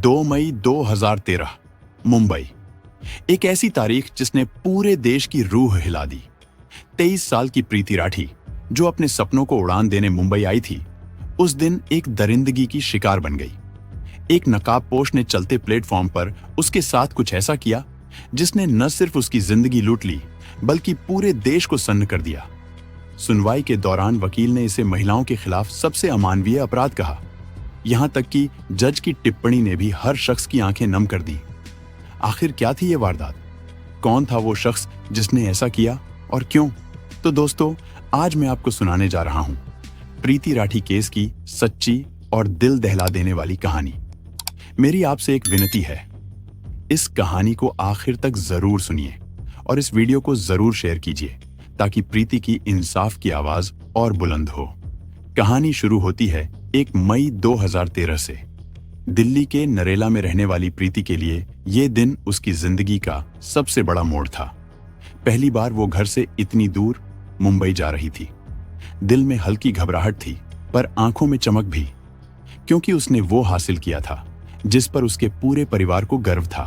2 मई 2013 मुंबई। एक ऐसी तारीख जिसने पूरे देश की रूह हिला दी। 23 साल की प्रीति राठी, जो अपने सपनों को उड़ान देने मुंबई आई थी, उस दिन एक दरिंदगी की शिकार बन गई। एक नकाबपोश ने चलते प्लेटफॉर्म पर उसके साथ कुछ ऐसा किया जिसने न सिर्फ उसकी जिंदगी लूट ली, बल्कि पूरे देश को सन्न कर दिया। सुनवाई के दौरान वकील ने इसे महिलाओं के खिलाफ सबसे अमानवीय अपराध कहा। यहां तक कि जज की टिप्पणी ने भी हर शख्स की आंखें नम कर दी। आखिर क्या थी यह वारदात? कौन था वो शख्स जिसने ऐसा किया और क्यों? तो दोस्तों, आज मैं आपको सुनाने जा रहा हूं प्रीति राठी केस की सच्ची और दिल दहला देने वाली कहानी। मेरी आपसे एक विनती है, इस कहानी को आखिर तक जरूर सुनिए और इस वीडियो को जरूर शेयर कीजिए ताकि प्रीति की इंसाफ की आवाज और बुलंद हो। कहानी शुरू होती है 1 मई 2013 से। दिल्ली के नरेला में रहने वाली प्रीति के लिए ये दिन उसकी जिंदगी का सबसे बड़ा मोड़ था। पहली बार वो घर से इतनी दूर मुंबई जा रही थी। दिल में हल्की घबराहट थी, पर आंखों में चमक भी, क्योंकि उसने वो हासिल किया था जिस पर उसके पूरे परिवार को गर्व था।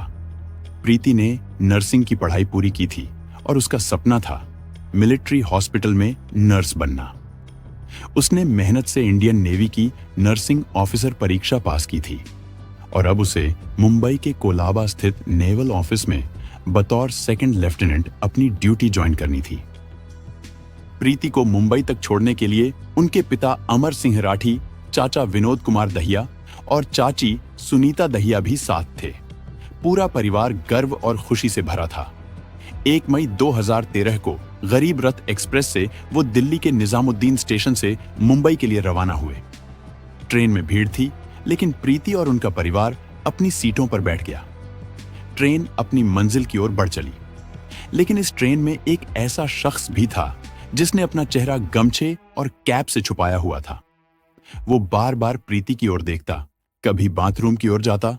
प्रीति ने नर्सिंग की पढ़ाई पूरी की थी और उसका सपना था मिलिट्री हॉस्पिटल में नर्स बनना। उसने मेहनत से इंडियन नेवी की नर्सिंग ऑफिसर परीक्षा पास की थी और अब उसे मुंबई के कोलाबा स्थित नेवल ऑफिस में बतौर सेकंड लेफ्टिनेंट अपनी ड्यूटी ज्वाइन करनी थी। प्रीति को मुंबई तक छोड़ने के लिए उनके पिता अमर सिंह राठी, चाचा विनोद कुमार दहिया और चाची सुनीता दहिया भी साथ थे। पूरा परिवार गर्व और खुशी से भरा था। 1 मई 2013 को गरीब रथ एक्सप्रेस से वो दिल्ली के निजामुद्दीन स्टेशन से मुंबई के लिए रवाना हुए। ट्रेन में भीड़ थी, लेकिन प्रीति और उनका परिवार अपनी सीटों पर बैठ गया। ट्रेन अपनी मंजिल की ओर बढ़ चली, लेकिन इस ट्रेन में एक ऐसा शख्स भी था जिसने अपना चेहरा गमछे और कैप से छुपाया हुआ था। वो बार बार प्रीति की ओर देखता, कभी बाथरूम की ओर जाता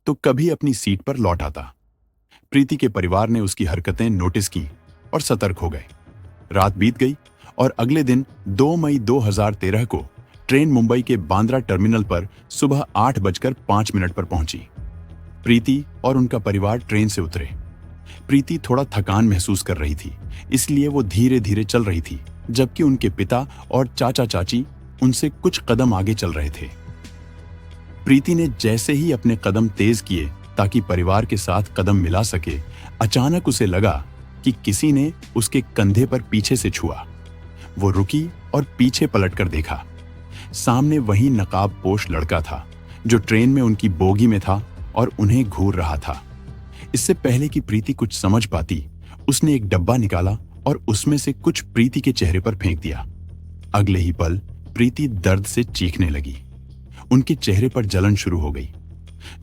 तो कभी अपनी सीट पर लौट आता। प्रीति के परिवार ने उसकी हरकतें नोटिस की और सतर्क हो गए। रात बीत गई और अगले दिन 2 मई 2013 को ट्रेन मुंबई के बांद्रा टर्मिनल पर सुबह 8:05 पर पहुंची। प्रीति और उनका परिवार ट्रेन से उतरे। प्रीति थोड़ा थकान महसूस कर रही थी, इसलिए वो धीरे धीरे चल रही थी, जबकि उनके पिता और चाचा चाची उनसे कुछ कदम आगे चल रहे थे। प्रीति ने जैसे ही अपने कदम तेज किए ताकि परिवार के साथ कदम मिला सके, अचानक उसे लगा कि किसी ने उसके कंधे पर पीछे से छुआ। वो रुकी और पीछे पलटकर देखा। सामने वही नकाबपोश लड़का था जो ट्रेन में उनकी बोगी में था और उन्हें घूर रहा था। इससे पहले कि प्रीति कुछ समझ पाती, उसने एक डब्बा निकाला और उसमें से कुछ प्रीति के चेहरे पर फेंक दिया। अगले ही पल प्रीति दर्द से चीखने लगी। उनके चेहरे पर जलन शुरू हो गई।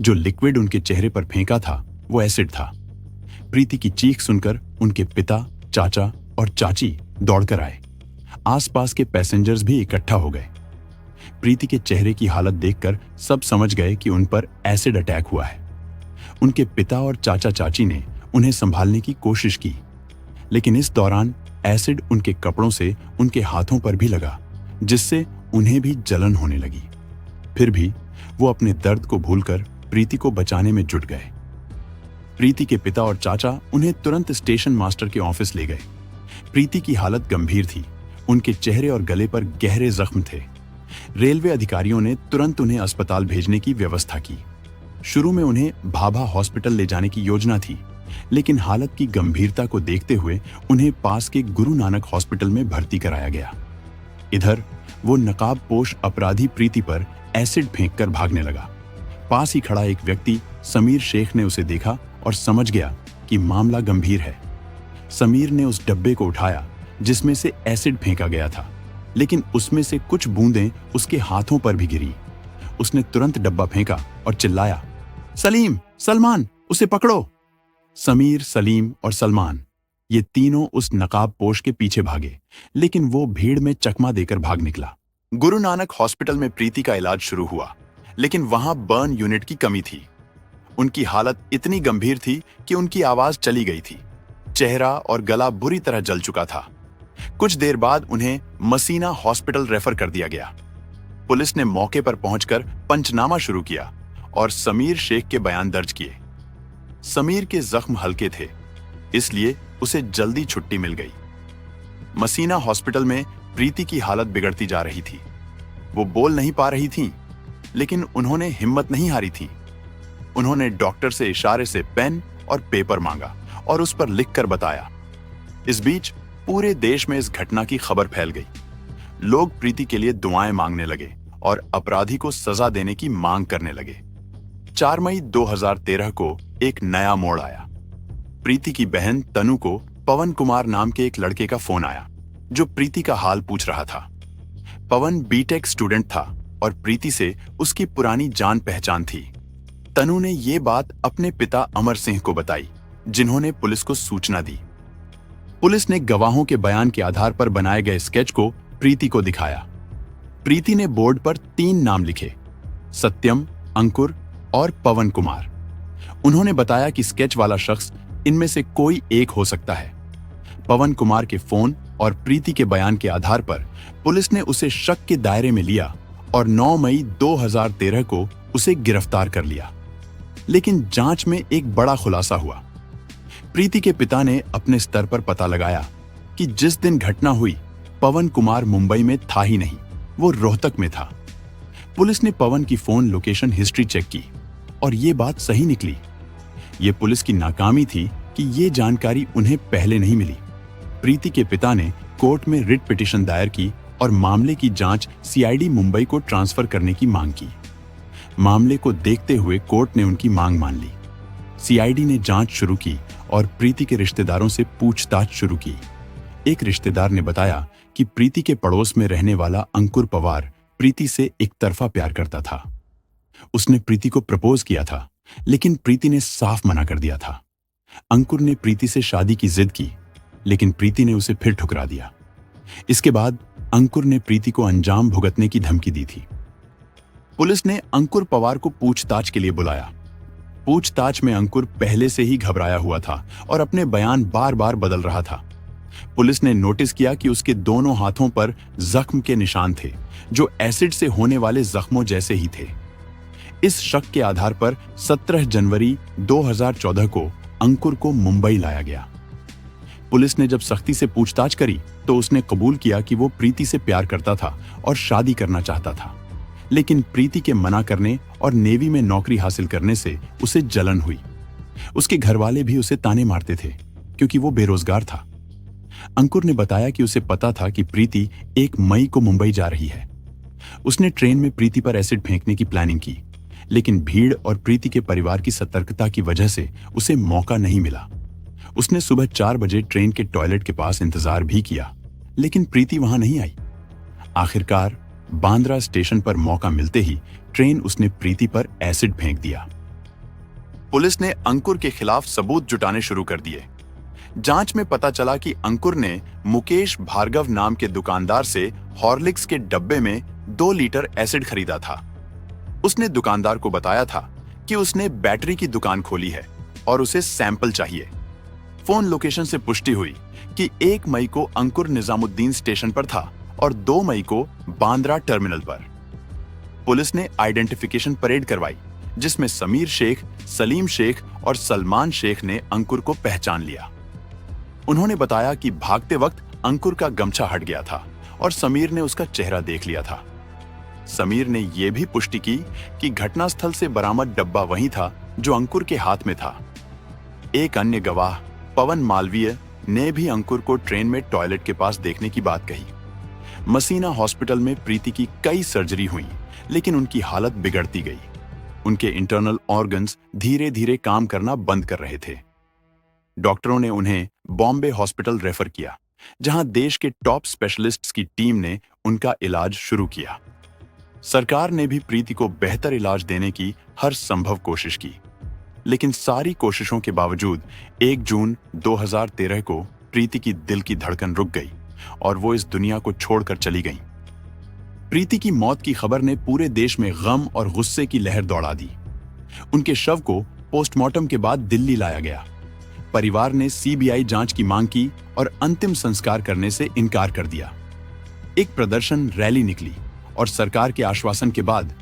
जो लिक्विड उनके चेहरे पर फेंका था वो एसिड था। प्रीति की चीख सुनकर उनके पिता, चाचा और चाची दौड़कर आए। आसपास के पैसेंजर्स भी इकट्ठा हो गए। प्रीति के चेहरे की हालत देखकर सब समझ गए कि उन पर एसिड अटैक हुआ है। उनके पिता और चाचा चाची ने उन्हें संभालने की कोशिश की, लेकिन इस दौरान एसिड उनके कपड़ों से उनके हाथों पर भी लगा, जिससे उन्हें भी जलन होने लगी। फिर भी वो अपने दर्द को भूलकर प्रीति को बचाने में जुट गए। प्रीति के पिता और चाचा उन्हें तुरंत स्टेशन मास्टर के ऑफिस ले गए। प्रीति की हालत गंभीर थी। उनके चेहरे और गले पर गहरे जख्म थे। रेलवे अधिकारियों ने तुरंत उन्हें अस्पताल भेजने की व्यवस्था की। शुरू में उन्हें भाभा हॉस्पिटल ले जाने की योजना थी, लेकिन हालत की गंभीरता को देखते हुए उन्हें पास के गुरु नानक हॉस्पिटल में भर्ती कराया गया। इधर वो नकाबपोश अपराधी प्रीति पर एसिड फेंककर भागने लगा। पास ही खड़ा एक व्यक्ति समीर शेख ने उसे देखा और समझ गया कि मामला गंभीर है। समीर ने उस डब्बे को उठाया जिसमें से एसिड फेंका गया था, लेकिन उसमें से कुछ बूंदें उसके हाथों पर भी गिरी। उसने तुरंत डब्बा फेंका और चिल्लाया, सलीम, सलमान, उसे पकड़ो। समीर, सलीम और सलमान, ये तीनों उस नकाबपोश के पीछे भागे, लेकिन वो भीड़ में चकमा देकर भाग निकला। गुरु नानक हॉस्पिटल में प्रीति का इलाज शुरू हुआ, लेकिन वहां बर्न यूनिट की कमी थी। उनकी हालत इतनी गंभीर थी कि उनकी आवाज चली गई थी। चेहरा और गला बुरी तरह जल चुका था। कुछ देर बाद उन्हें मसीना हॉस्पिटल रेफर कर दिया गया। पुलिस ने मौके पर पहुंचकर पंचनामा शुरू किया और समीर शेख के बयान दर्ज किए। समीर के जख्म हल्के थे, इसलिए उसे जल्दी छुट्टी मिल गई। मसीना हॉस्पिटल में प्रीति की हालत बिगड़ती जा रही थी। वो बोल नहीं पा रही थी, लेकिन उन्होंने हिम्मत नहीं हारी थी। उन्होंने डॉक्टर से इशारे से पेन और पेपर मांगा और उस पर लिखकर बताया। इस बीच पूरे देश में इस घटना की खबर फैल गई। लोग प्रीति के लिए दुआएं मांगने लगे और अपराधी को सजा देने की मांग करने लगे। 4 मई 2013 को एक नया मोड़ आया। प्रीति की बहन तनु को पवन कुमार नाम के एक लड़के का फोन आया, जो प्रीति का हाल पूछ रहा था। पवन बीटेक स्टूडेंट था और प्रीति से उसकी पुरानी जान पहचान थी। तनु ने ये बात अपने पिता अमर सिंह को बताई, जिन्होंने पुलिस को सूचना दी। पुलिस ने गवाहों के बयान के आधार पर बनाए गए स्केच को प्रीति को दिखाया। प्रीति ने बोर्ड पर 3 नाम लिखे, सत्यम, अंकुर और पवन कुमार। उन्होंने बताया कि स्केच वाला शख्स इनमें से कोई एक हो सकता है। पवन कुमार के फोन और प्रीति के बयान के आधार पर पुलिस ने उसे शक के दायरे में लिया और 9 मई 2013 को उसे गिरफ्तार कर लिया। लेकिन जांच में एक बड़ा खुलासा हुआ। प्रीति के पिता ने अपने स्तर पर पता लगाया कि जिस दिन घटना हुई, पवन कुमार मुंबई में था ही नहीं, वो रोहतक में था। पुलिस ने पवन की फोन लोकेशन हिस्ट्री चेक की और ये बात सही निकली। ये पुलिस की नाकामी थी कि ये जानकारी उन्हें पहले नहीं मिली। प्रीति के पिता ने कोर्ट में रिट पिटीशन दायर की और मामले की जांच सीआईडी मुंबई को ट्रांसफर करने की मांग की। मामले को देखते हुए कोर्ट ने उनकी मांग मान ली। सीआईडी ने जांच शुरू की और प्रीति के रिश्तेदारों से पूछताछ शुरू की। एक रिश्तेदार ने बताया कि प्रीति के पड़ोस में रहने वाला अंकुर पवार प्रीति से एक तरफा प्यार करता था। उसने प्रीति को प्रपोज किया था, लेकिन प्रीति ने साफ मना कर दिया था। अंकुर ने प्रीति से शादी की जिद की, लेकिन प्रीति ने उसे फिर ठुकरा दिया। इसके बाद अंकुर ने प्रीति को अंजाम भुगतने की धमकी दी थी। पुलिस ने अंकुर पवार को पूछताछ के लिए बुलाया। पूछताछ में अंकुर पहले से ही घबराया हुआ था और अपने बयान बार बार बदल रहा था। पुलिस ने नोटिस किया कि उसके दोनों हाथों पर जख्म के निशान थे, जो एसिड से होने वाले जख्मों जैसे ही थे। इस शक के आधार पर 17 जनवरी 2014 को अंकुर को मुंबई लाया गया। पुलिस ने जब सख्ती से पूछताछ करी तो उसने कबूल किया कि वो प्रीति से प्यार करता था और शादी करना चाहता था, लेकिन प्रीति के मना करने और नेवी में नौकरी हासिल करने से उसे जलन हुई। उसके घरवाले भी उसे ताने मारते थे क्योंकि वो बेरोजगार था। अंकुर ने बताया कि उसे पता था कि प्रीति 1 मई को मुंबई जा रही है। उसने ट्रेन में प्रीति पर एसिड फेंकने की प्लानिंग की, लेकिन भीड़ और प्रीति के परिवार की सतर्कता की वजह से उसे मौका नहीं मिला। उसने सुबह 4 बजे ट्रेन के टॉयलेट के पास इंतजार भी किया, लेकिन प्रीति वहां नहीं आई। आखिरकार बांद्रा स्टेशन पर मौका मिलते ही ट्रेन उसने प्रीति पर एसिड फेंक दिया। पुलिस ने अंकुर के खिलाफ सबूत जुटाने शुरू कर दिए। जांच में पता चला कि अंकुर ने मुकेश भार्गव नाम के दुकानदार से हॉर्लिक्स के डब्बे में 2 लीटर एसिड खरीदा था। उसने दुकानदार को बताया था कि उसने बैटरी की दुकान खोली है और उसे सैंपल चाहिए। फोन लोकेशन से पुष्टि हुई कि 1 मई को अंकुर निजामुद्दीन स्टेशन पर था और 2 मई को बांद्रा टर्मिनल पर। पुलिस ने आइडेंटिफिकेशन परेड करवाई, जिसमें समीर शेख, सलीम शेख और सलमान शेख ने अंकुर को पहचान लिया। उन्होंने बताया कि भागते वक्त अंकुर का गमछा हट गया था और समीर ने उसका चेहरा देख लिया था। समीर ने यह भी पुष्टि की कि घटनास्थल से बरामद डब्बा वही था जो अंकुर के हाथ में था। एक अन्य गवाह पवन मालवीय ने भी अंकुर को ट्रेन में टॉयलेट के पास देखने की बात कही। मसीना हॉस्पिटल में प्रीति की कई सर्जरी हुई, लेकिन उनकी हालत बिगड़ती गई। उनके इंटरनल ऑर्गन्स धीरे धीरे काम करना बंद कर रहे थे। डॉक्टरों ने उन्हें बॉम्बे हॉस्पिटल रेफर किया, जहां देश के टॉप स्पेशलिस्ट्स की टीम ने उनका इलाज शुरू किया। सरकार ने भी प्रीति को बेहतर इलाज देने की हर संभव कोशिश की, लेकिन सारी कोशिशों के बावजूद 1 जून 2013 को प्रीति की दिल की धड़कन रुक गई और वो इस दुनिया को छोड़कर चली गई। प्रीति की मौत की खबर ने पूरे देश में गम और गुस्से की लहर दौड़ा दी। उनके शव को पोस्टमार्टम के बाद दिल्ली लाया गया। परिवार ने सीबीआई जांच की मांग की और अंतिम संस्कार करने से इनकार कर दिया। एक प्रदर्शन रैली निकली और सरकार के आश्वासन के बाद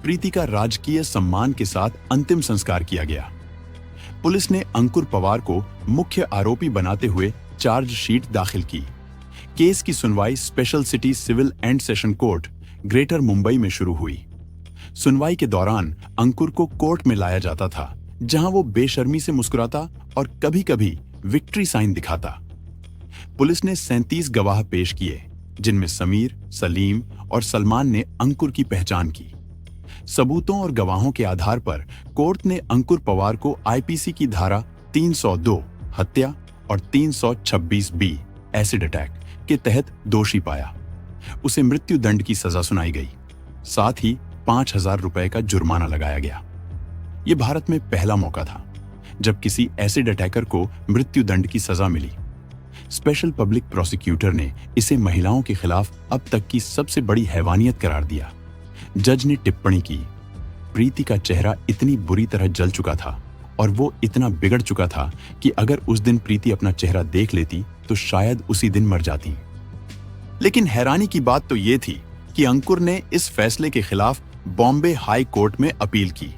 प्रीति का राजकीय सम्मान के साथ अंतिम संस्कार किया गया। पुलिस ने अंकुर पवार को मुख्य आरोपी बनाते हुए चार्जशीट दाखिल की। केस की सुनवाई special city civil and session court, greater Mumbai में शुरू हुई। सुनवाई के दौरान अंकुर को कोर्ट में लाया जाता था, जहां वो बेशर्मी से मुस्कुराता और कभी-कभी विक्ट्री साइन दिखाता। पुलिस ने 37 गवाह पेश किए, जिनमें समीर, सलीम और सलमान ने अंकुर की पहचान की। सबूतों और गवाहों के आधार पर कोर्ट ने अंकुर पवार को आईपीसी की धारा 302 हत्या और 326 बी एसिड अटैक के तहत दोषी पाया। उसे मृत्यु दंड की सजा सुनाई गई, साथ ही 5,000 रुपए का जुर्माना लगाया गया। यह भारत में पहला मौका था जब किसी एसिड अटैकर को मृत्यु दंड की सजा मिली। स्पेशल पब्लिक प्रोसिक्यूटर ने इसे महिलाओं के खिलाफ अब तक की सबसे बड़ी हैवानियत करार दिया। जज ने टिप्पणी की, प्रीति का चेहरा इतनी बुरी तरह जल चुका था और वो इतना बिगड़ चुका था कि अगर उस दिन प्रीति अपना चेहरा देख लेती तो शायद उसी दिन मर जाती। लेकिन हैरानी की बात तो ये थी कि अंकुर ने इस फैसले के खिलाफ बॉम्बे हाई कोर्ट में अपील की।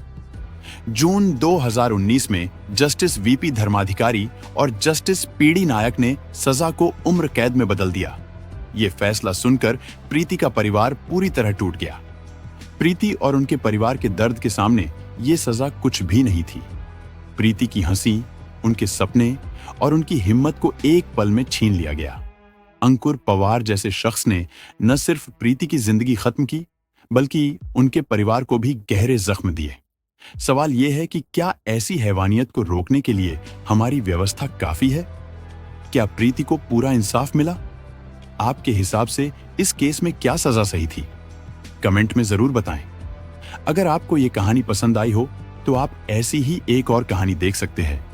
जून 2019 में जस्टिस वीपी धर्माधिकारी और जस्टिस पीडी नायक ने सजा को उम्र कैद में बदल दिया। ये फैसला सुनकर प्रीति का परिवार पूरी तरह टूट गया। प्रीति और उनके परिवार के दर्द के सामने ये सजा कुछ भी नहीं थी। प्रीति की हंसी, उनके सपने और उनकी हिम्मत को एक पल में छीन लिया गया। अंकुर पवार जैसे शख्स ने न सिर्फ प्रीति की जिंदगी खत्म की, बल्कि उनके परिवार को भी गहरे जख्म दिए। सवाल यह है कि क्या ऐसी हैवानियत को रोकने के लिए हमारी व्यवस्था काफी है? क्या प्रीति को पूरा इंसाफ मिला? आपके हिसाब से इस केस में क्या सजा सही थी? कमेंट में जरूर बताएं। अगर आपको ये कहानी पसंद आई हो तो आप ऐसी ही एक और कहानी देख सकते हैं।